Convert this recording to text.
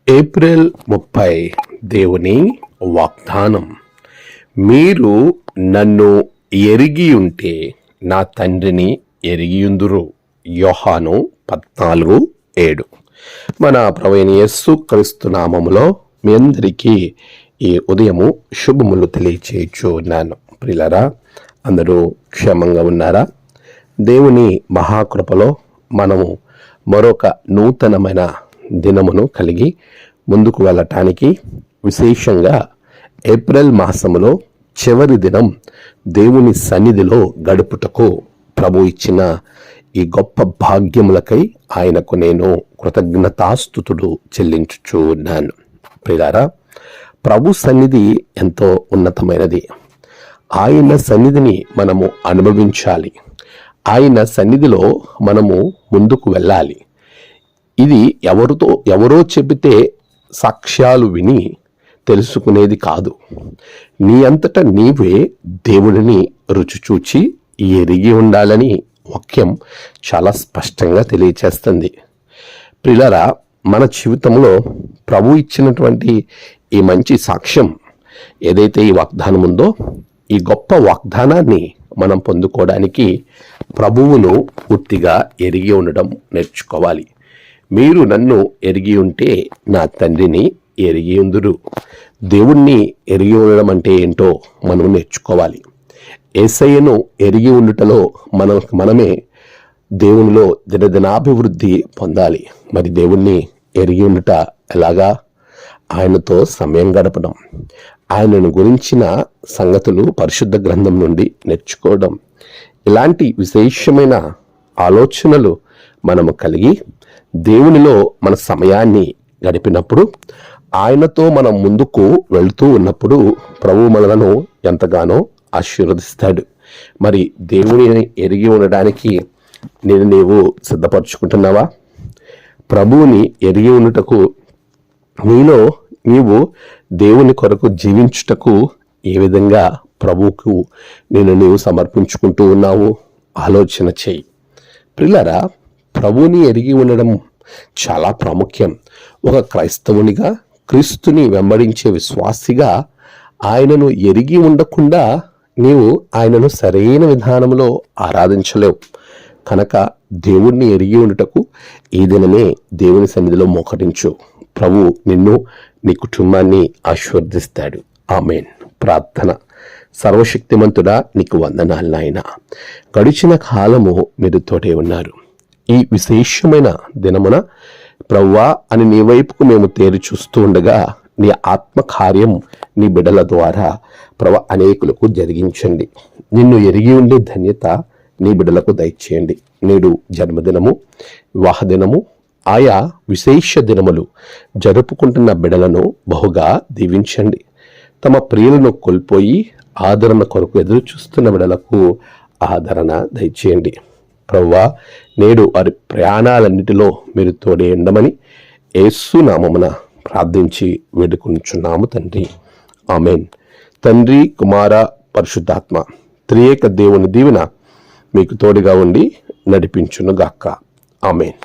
April 30 దేవుని వాగ్దానం. మీరు నన్ను ఎరిగి ఉంటే నా తండ్రిని ఎరిగియుందురు. యోహాను 14:7. మన ప్రభువైన యేసు క్రీస్తు నామములో మీ అందరికీ ఈ ఉదయము శుభములు తెలియచేయచ్చు ఉన్నాను. ప్రియులారా, అందరూ క్షేమంగా ఉన్నారా? దేవుని మహాకృపలో మనము మరొక నూతనమైన దినమును కలిగి ముందుకు వెళ్ళటానికి, విశేషంగా ఏప్రిల్ మాసములో చివరి దినం దేవుని సన్నిధిలో గడుపుటకు ప్రభు ఇచ్చిన ఈ గొప్ప భాగ్యములకై ఆయనకు నేను కృతజ్ఞతాస్తుతుడు చెల్లించుచూ ఉన్నాను. ప్రియులారా, ప్రభు సన్నిధి ఎంతో ఉన్నతమైనది. ఆయన సన్నిధిని మనము అనుభవించాలి. ఆయన సన్నిధిలో మనము ముందుకు వెళ్ళాలి. ఇది ఎవరో చెబితే సాక్ష్యాలు విని తెలుసుకునేది కాదు. నీ అంతటా నీవే దేవుడిని రుచి చూచి ఎరిగి ఉండాలని వాక్యం చాలా స్పష్టంగా తెలియచేస్తుంది. ప్రియులారా, మన జీవితంలో ప్రభు ఇచ్చినటువంటి ఈ మంచి సాక్ష్యం ఏదైతే ఈ వాగ్దానం ఉందో, ఈ గొప్ప వాగ్దానాన్ని మనం పొందుకోవడానికి ప్రభువును పూర్తిగా ఎరిగి ఉండడం నేర్చుకోవాలి. మీరు నన్ను ఎరిగి ఉంటే నా తండ్రిని ఎరిగి ఉందురు. దేవుణ్ణి ఎరిగి ఉండడం అంటే ఏంటో మనం నేర్చుకోవాలి. యేసయ్యను ఎరిగి ఉండుటలో మనమే దేవునిలో దినదినాభివృద్ధి పొందాలి. మరి దేవుణ్ణి ఎరిగి ఉండుట ఎలాగా? ఆయనతో సమయం గడపడం, ఆయనను గురించిన సంగతులు పరిశుద్ధ గ్రంథం నుండి నేర్చుకోవడం, ఇలాంటి విశేషమైన ఆలోచనలు మనము కలిగి దేవునిలో మన సమయాన్ని గడిపినప్పుడు, ఆయనతో మనం ముందుకు వెళ్తూ ఉన్నప్పుడు ప్రభు మనలను ఎంతగానో ఆశీర్వదిస్తాడు. మరి దేవుని ఎరిగి ఉండడానికి నీవు సిద్ధపరచుకుంటున్నావా? ప్రభువుని ఎరిగి ఉండుటకు నీవు దేవుని కొరకు జీవించుటకు ఏ విధంగా ప్రభువుకు నీవు సమర్పించుకుంటూ ఉన్నావు? ఆలోచన చేయి. ప్రియులారా, ప్రభువుని ఎరిగి ఉండడం చాలా ప్రాముఖ్యం. ఒక క్రైస్తవునిగా, క్రీస్తుని వెంబడించే విశ్వాసిగా ఆయనను ఎరిగి ఉండకుండా నీవు ఆయనను సరైన విధానంలో ఆరాధించలేవు. కనుక దేవుణ్ణి ఎరిగి ఉండుటకు ఈ దినమే దేవుని సన్నిధిలో మోకరించు. ప్రభు నిన్ను, నీ కుటుంబాన్ని ఆశీర్వదిస్తాడు. ఆమేన్. ప్రార్థన. సర్వశక్తిమంతుడా, నీకు వందనాలు నాయనా. గడిచిన కాలము మీరు తోటే ఉన్నారు. ఈ విశేషమైన దినమున ప్రభువా అని నీ వైపుకు మేము తేరి చూస్తూ ఉండగా, నీ ఆత్మకార్యం నీ బిడ్డల ద్వారా అనేకులకు జరిగించండి. నిన్ను ఎరిగి ఉండే ధన్యత నీ బిడ్డలకు దయచేయండి. నేడు జన్మదినము, వివాహ దినము, ఆయా విశేష దినములు జరుపుకుంటున్న బిడ్డలను బహుగా దీవించండి. తమ ప్రియులను కోల్పోయి ఆదరణ కొరకు ఎదురు చూస్తున్న బిడ్డలకు ఆదరణ దయచేయండి. ప్రభువా, నేడు వారి ప్రయాణాలన్నిటిలో మీరు తోడే ఉండమని యేసు నామమున ప్రార్థించి వేడుకొనుచున్నాము తండ్రి. ఆమేన్. తండ్రి, కుమార, పరిశుద్ధాత్మ త్రియేక దేవుని దీవెన మీకు తోడుగా ఉండి నడిపించునుగాక. ఆమేన్.